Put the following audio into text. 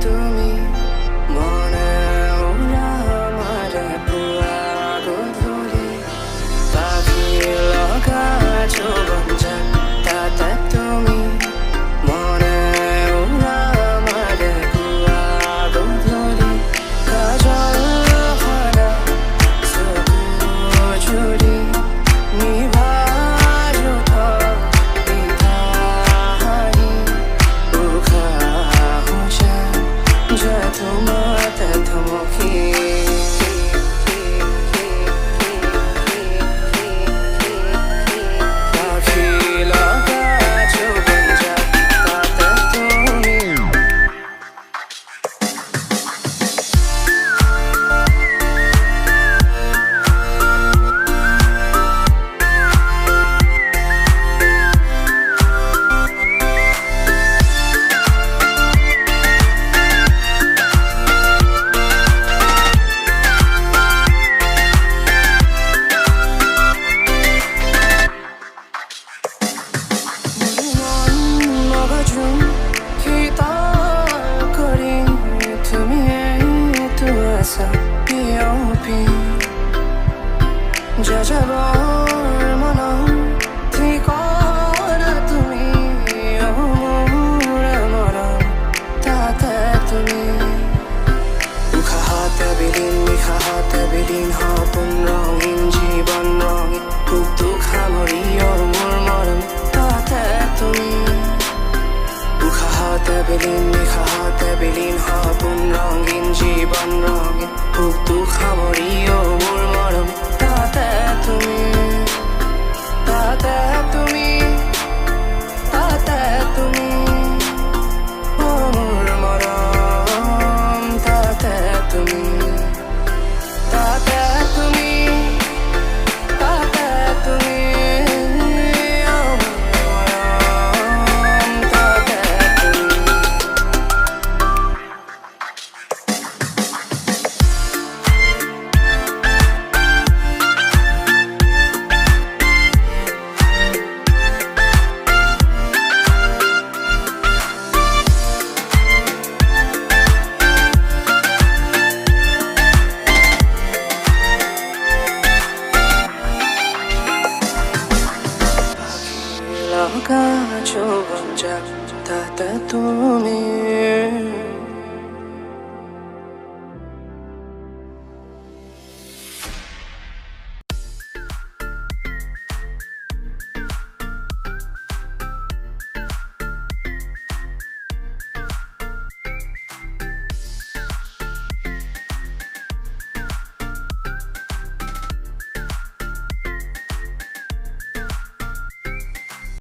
তুমি মনে ওরা আমারে পুয়া গধূলি পাখি লগা যৌবন যাক তাতে তুমি মনে ওরা আমারে পুয়া গধূলি কাজল ভরা চকু জুড়ি নিভাজ ওঠা বিধানী উখা হোসা যথমা তথমুখী পাখি লগা যৌবন যাক তাতে তুমি মগজুম খিতা করি তুমি তো আসা পিওপি যাযাবর মন ঠিকর তুমি মোর মরম তাতে তুমি উখা হাতে বিলীন নিশা হাতে বিলীন সপোন ৰঙীন জীৱন ৰঙীন সুখ দুখ সামৰি মোৰ মৰম তাতে তুমি উখা হাতে বিলীন নিশা হাতে বিলীন সপোন ৰঙীন জীৱন ৰঙীন সুখ দুখ সামৰি